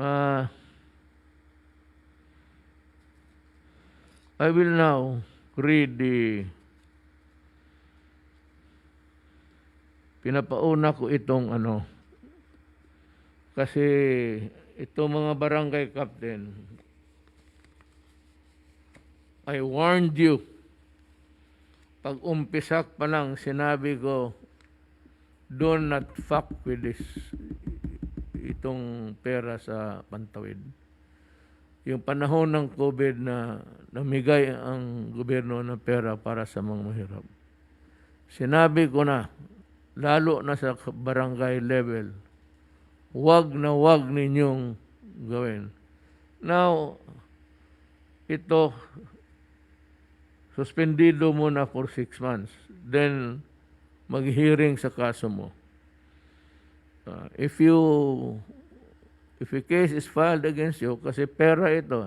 Uh, I will now read pinapauna ko itong kasi itong mga barangay captain, I warned you. Pag umpisak pa lang, sinabi ko, do not fuck with this, itong pera sa Pantawid. Yung panahon ng COVID na namigay ang gobyerno ng pera para sa mga mahirap. Sinabi ko na, lalo na sa barangay level, wag na wag ninyong gawin. Now, ito, suspendido muna for 6 months. Then, mag-hearing sa kaso mo. If a case is filed against you, kasi pera ito,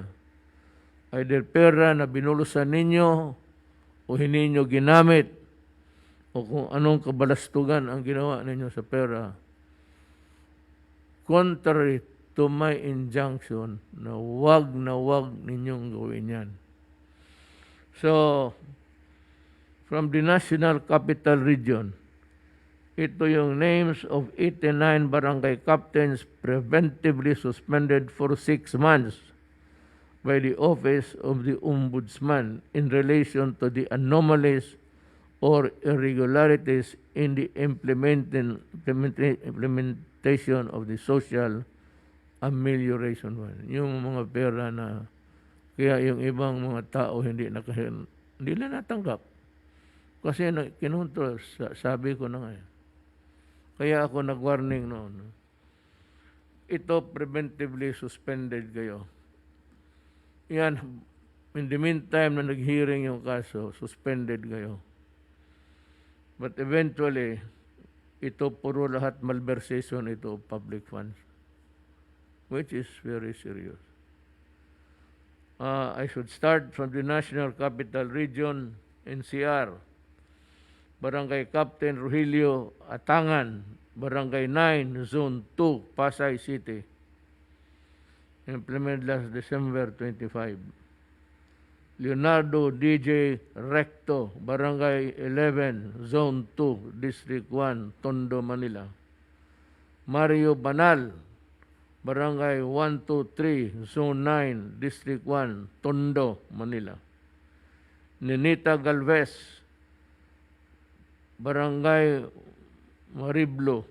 either pera na binulusan ninyo o hindi nyo ginamit o kung anong kabalastugan ang ginawa ninyo sa pera, contrary to my injunction na wag ninyong gawin yan. So, from the National Capital Region, ito yung names of 89 barangay captains preventively suspended for 6 months by the Office of the Ombudsman in relation to the anomalies or irregularities in the implementation of the Social Amelioration Fund. Yung mga pera na kaya yung ibang mga tao hindi nila natanggap. Kasi kinontrol, sabi ko na nga. Kaya ako nag-warning noon. Ito preventively suspended kayo. Yan, in the meantime na nag-hearing yung kaso, suspended kayo. But eventually, ito puro lahat malversation ito of public funds, which is very serious. I should start from the National Capital Region, NCR. Barangay Captain Rogelio Atangan, Barangay 9, Zone 2, Pasay City. Implement last December 25. Leonardo DJ Recto, Barangay 11, Zone 2, District 1, Tondo, Manila. Mario Banal, Barangay 123, Zone 9, District 1, Tondo, Manila. Ninita Galvez, Barangay Mariblo,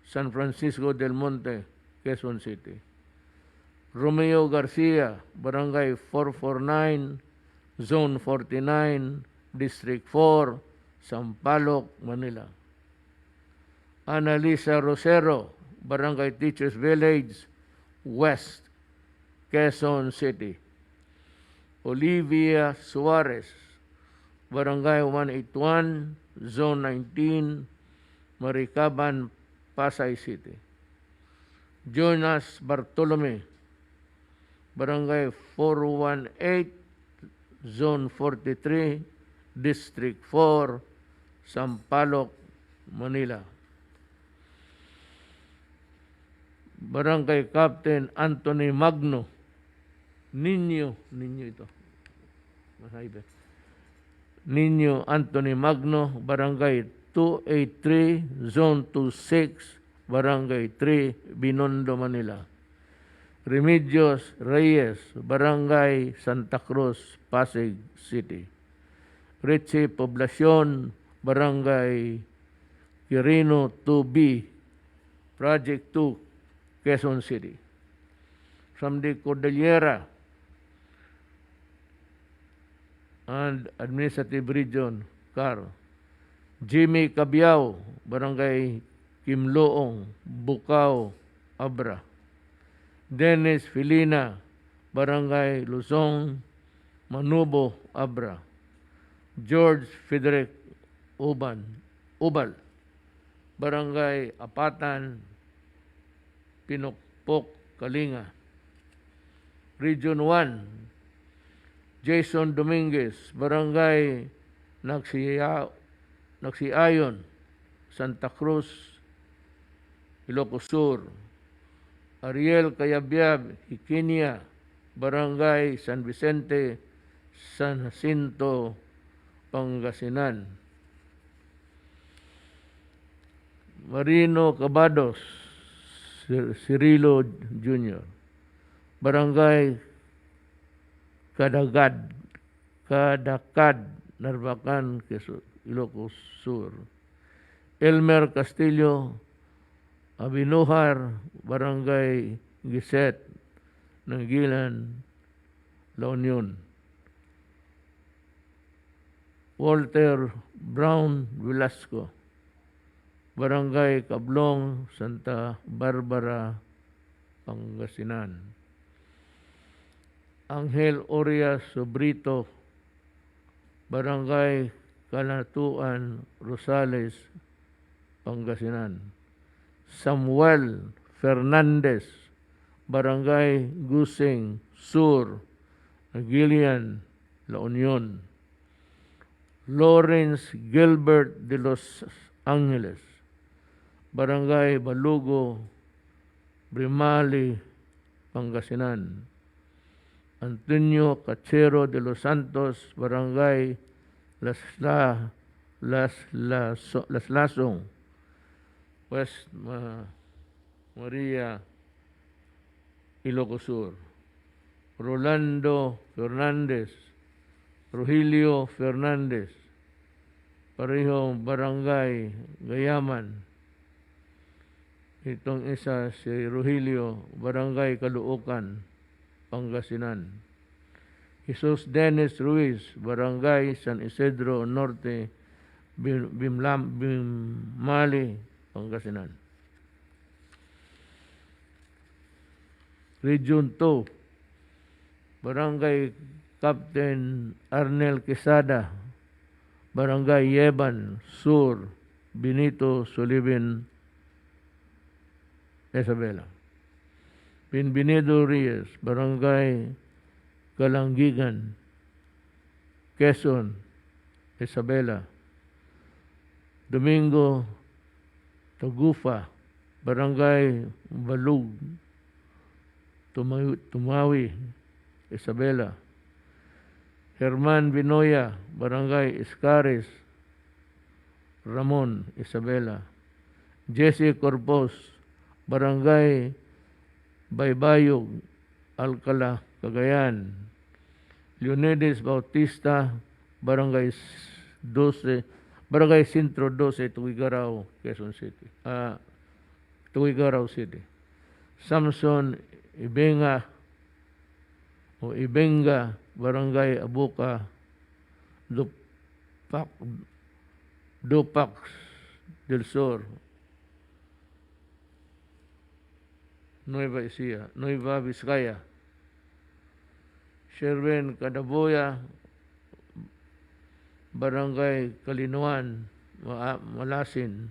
San Francisco del Monte, Quezon City. Romeo Garcia, Barangay 449, Zone 49, District 4, Sampaloc, Manila. Annalisa Rosero, Barangay Teachers Village, West, Quezon City. Olivia Suarez, Barangay 181, Zone 19, Maricaban, Pasay City. Jonas Bartolome, Barangay 418, Zone 43, District 4, Sampaloc, Manila. Barangay Captain Anthony Magno, Ninyo ito. Masaiba. Ninyo Anthony Magno, Barangay 283, Zone 26, Barangay 3, Binondo, Manila. Remedios Reyes, Barangay Santa Cruz, Pasig City. Richie Poblacion, Barangay Quirino 2B, Project 2, Quezon City. From the Cordillera and Administrative Region, CAR. Jimmy Cabiao, Barangay Kimloong, Bukaw, Abra. Dennis Filina, Barangay Luzon, Manubo, Abra. George Frederick Ubal, Barangay Apatan, Pinokpok, Kalinga. Region 1, Jason Dominguez, Barangay Nagsiayon, Santa Cruz, Ilocos Sur. Ariel Cayabyab, Hikinia, Barangay San Vicente, San Jacinto, Pangasinan. Marino Cabados, Cirilo Jr., Barangay Kadakad, Narvacan, Ilocos Sur. Elmer Castillo, Abinuhar, Barangay Giset, Nangilan, La Union. Walter Brown Velasco, Barangay Kablong, Santa Barbara, Pangasinan. Angel Orias Sobrito, Barangay Kanatuan, Rosales, Pangasinan. Samuel Fernandez, Barangay Gusing Sur, Gilian, La Union. Lawrence Gilbert de Los Angeles, Barangay Balugo, Brimali, Pangasinan. Antonio Cachero de Los Santos, Barangay Laslasong, West Maria, Ilocos Sur. Rolando Fernandez, Rogelio Fernandez, parehong Barangay Gayaman. Itong isa si Rogelio, Barangay Caloocan, Pangasinan. Jesus Dennis Ruiz, Barangay San Isidro Norte, Bimali, Pangasinan. Region 2, Barangay Captain Arnel Quesada, Barangay Yeban Sur, Benito Sullivan, Isabela. Pinbinido Reyes, Barangay Galangigan, Quezon, Isabela. Domingo Tagufa, Barangay Balug, Tumawi, Isabela. Herman Binoya, Barangay Escares, Ramon, Isabela. Jesse Corpos, Barangay Baybayog, Alcala, Cagayan. Leonidas Bautista, Barangay 12, Barangay Sintro 12, Tuwigaraw, Quezon City. Tuwigaraw City. Samson Ibenga, Barangay Abuca, Dupac del Sur, Nueva Ecija, Nueva Vizcaya. Sherwin Cadaboya, Barangay Kalinuan, Malasin,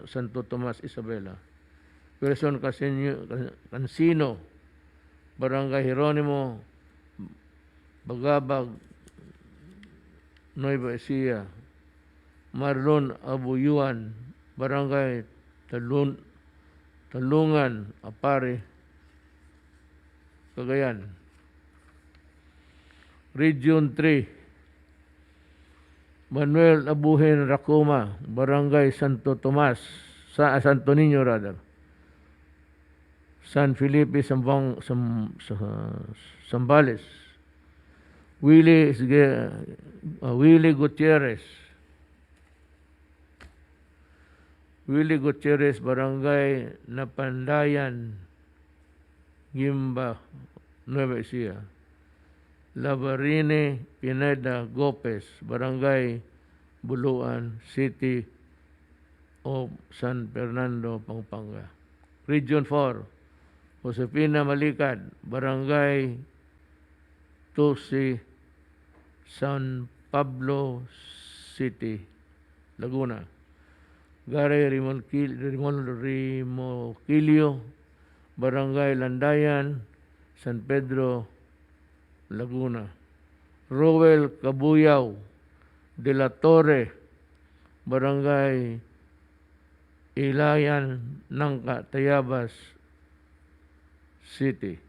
Santo Tomas, Isabela. Wilson Cansino, Barangay Jeronimo, Bagabag, Nueva Ecija. Marlon Abuyuan, Barangay Talungan, Apare, Cagayan. Region 3, Manuel Abuhen Racoma, Barangay Santo Tomas, Santo Niño rather, San Felipe, Zambales. Willie Gutierrez, Barangay Napandayan, Gimba, Nueva Ecija. Labarine Pineda Gopez, Barangay Buluan City of San Fernando, Pampanga. Region 4, Josefina Malikad, Barangay Tusi, San Pablo City, Laguna. Gary Rimokilio, Barangay Landayan, San Pedro, Laguna. Roel Cabuyaw de la Torre, Barangay Ilayan, Nangka, Tayabas, City.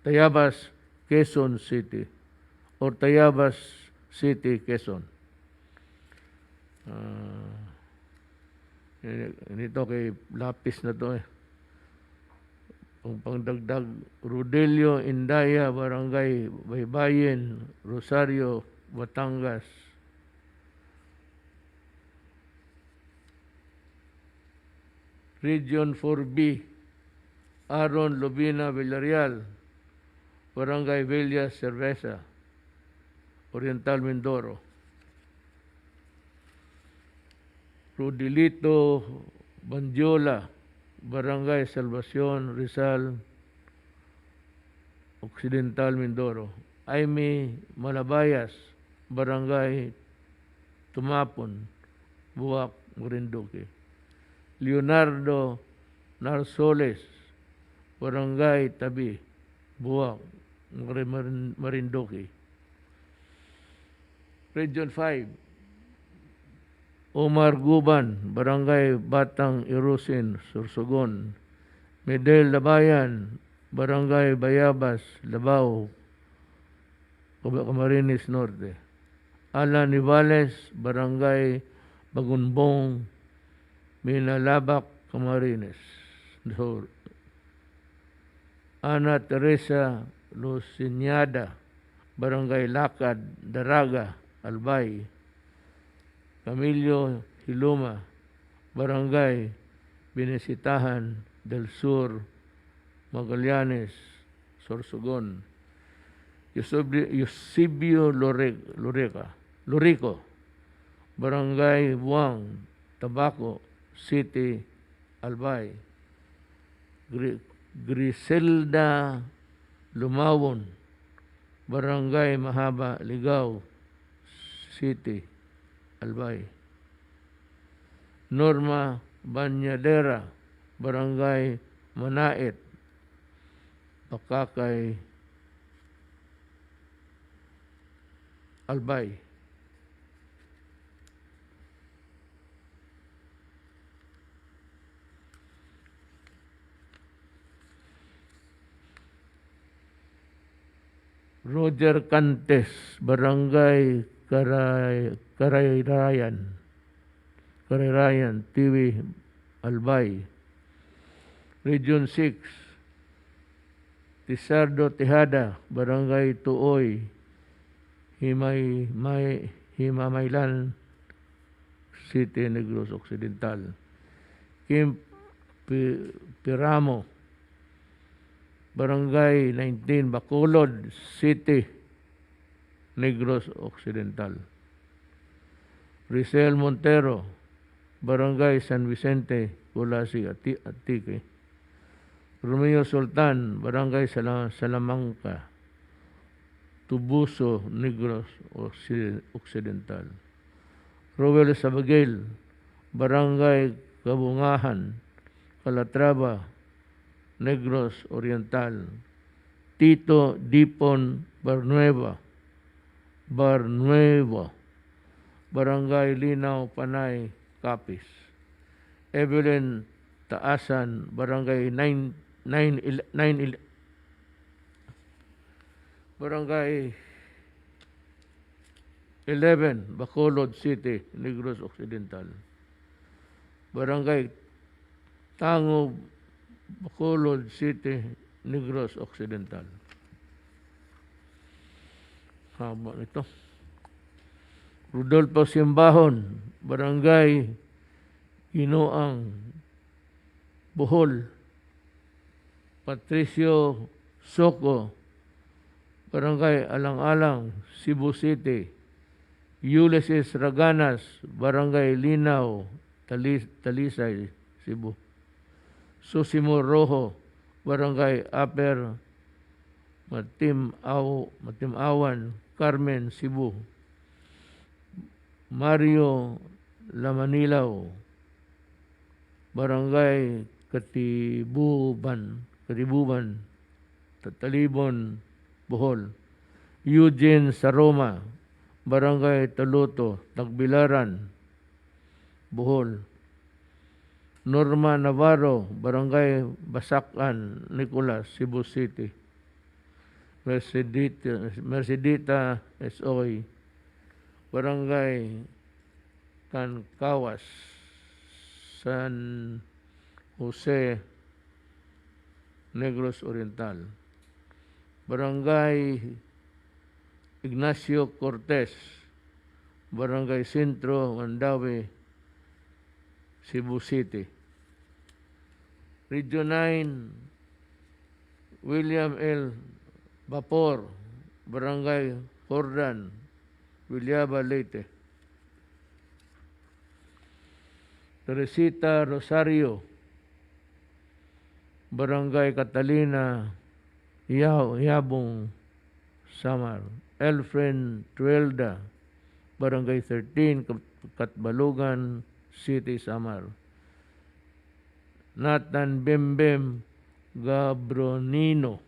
Tayabas, Quezon City. Or Tayabas City, Quezon. Nito kay lapis na to eh. Ang pangdagdag, Rodelio, Indaya, Barangay Baybayin, Rosario, Batangas. Region 4B, Aaron Lubina Villarreal, Barangay Villa Cerveza, Oriental Mindoro. Rodilito Bandiola, Barangay Salvacion, Rizal, Occidental Mindoro. Aimee Malabayas, Barangay Tumapon, Buwak, Marinduque. Leonardo Narsoles, Barangay Tabi, Buwak, Marinduque. Region 5, Omar Guban, Barangay Batang Irusin, Sorsogon. Medel Labayan, Barangay Bayabas, Labao, Camarines Norte. Alan Nivales, Barangay Bagunbong, Minalabak, Camarines Sur. Ana Teresa Luciñada, Barangay Lakad, Daraga, Albay. Camillo Hiluma, Barangay Binisitahan del Sur, Magallanes, Sorsogon. Eusebio Lorico, Barangay Buang, Tabaco City, Albay. Griselda Lumawon, Barangay Mahaba, Ligao City, Albay. Norma Banyadera, Barangay Manait, Pakakay, Albay. Roger Cantes, Barangay Karayrayan, Tiwi, Albay. Region 6, Tisardo Tejada, Barangay Tuoy, Himamaylan City, Negros Occidental. Kim Piramo, Barangay 19, Bacolod City, Negros Occidental. Rizal Montero, Barangay San Vicente, Colasi, Antique. Romeo Sultan, Barangay Salamanca, Tubuso, Negros Occidental. Roel Sabagil, Barangay Kabungahan, Calatrava, Negros Oriental. Tito Dipon Barnueva, Barangay Linaw, Panay, Capiz. Evelyn Taasan, Barangay 11, Bacolod City, Negros Occidental. Barangay Tango, Bacolod City, Negros Occidental. Haba ito. Rodolfo Simbahon, Barangay Ginoang, Bohol. Patricio Soco, Barangay Alang-Alang, Cebu City. Ulysses Raganas, Barangay Linaw, Talisay, Cebu. Susimo Rojo, Barangay Upper Matimawan, Carmen, Cebu. Mario Lamanilaw, Barangay Katibuban, Talibon, Bohol. Eugene Saroma, Barangay Taluto, Tagbilaran, Bohol. Norma Navarro, Barangay Basakan, Nicolas, Cebu City. Mercedita S.O.Y., Barangay Cancawas, San Jose, Negros Oriental. Barangay Ignacio Cortez, Barangay Sentro, Mandawi, Cebu City. Region 9, William L. Vapor, Barangay Jordan, Villaba, Leyte. Teresita Rosario, Barangay Catalina, Yabong, Samar. Elfren Truelda, Barangay 13, Katbalugan City, Samar. Nathan Bembem Gabronino,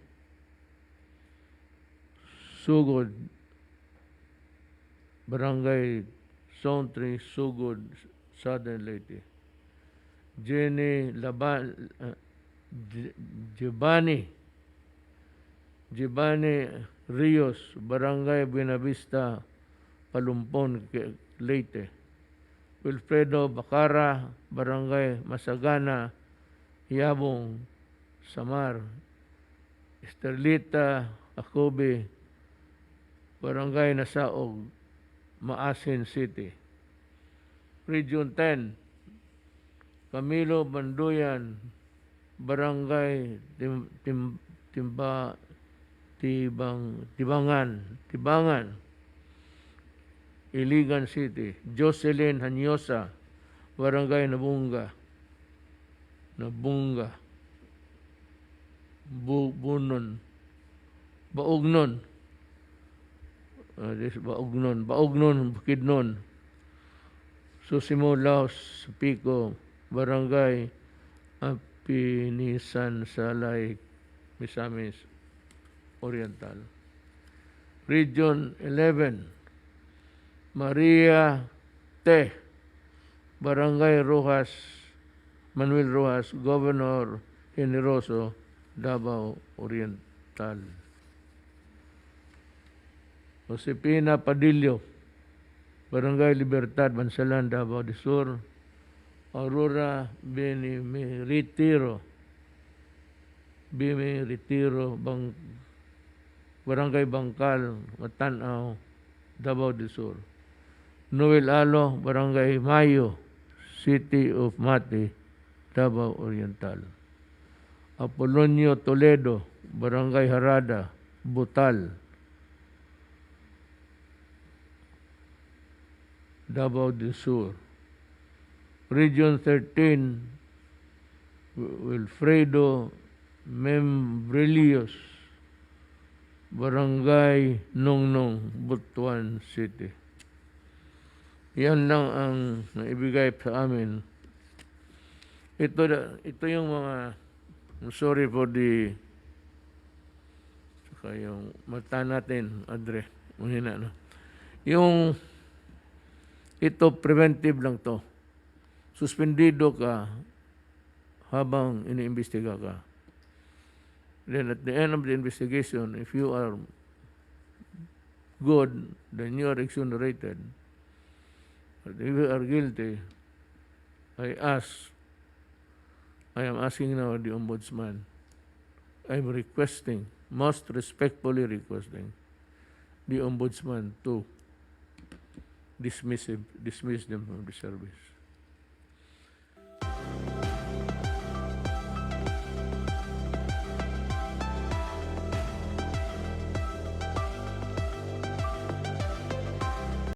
Sugod, Barangay Zone 3, Sugod, Southern Leyte. Jenny Giovanni Rios, Barangay Buenavista, Palumpon, Leyte. Wilfredo Bacara, Barangay Masagana, Yabong, Samar. Esterlita Acobe, Barangay Nasaog, Maasin City. Region 10, Camilo Banduyan, Barangay Tibangan, Iligan City. Jocelyn Hanyosa, Barangay Nabunga, Baugnon, Bukidnon, Susimo Laos, Pico, Barangay Apinisan, Salay, Misamis Oriental. Region 11, Maria Te, Barangay Rojas, Manuel Rojas, Governor Generoso, Davao Oriental. Josepina Padillo, Barangay Libertad, Bansalan, Davao del Sur. Aurora Bimiritiro, Barangay Bangkal, Matanaw, Davao del Sur. Noel Alo, Barangay Mayo, City of Mati, Davao Oriental. Apolonio Toledo, Barangay Harada, Butal, Davao del Sur. Region 13, Wilfredo Membrelios, Barangay Nongnong, Butuan City. Yan lang ang naibigay sa amin. Ito yung mga, I'm sorry for the, saka yung mata natin, Adre, mahina, no? Yung, ito preventive lang to. Suspendido ka habang iniimbestiga ka. Then at the end of the investigation, if you are good, then you are exonerated. But if you are guilty, I am asking now the Ombudsman, I'm requesting, most respectfully requesting, the Ombudsman to dismiss them from the service.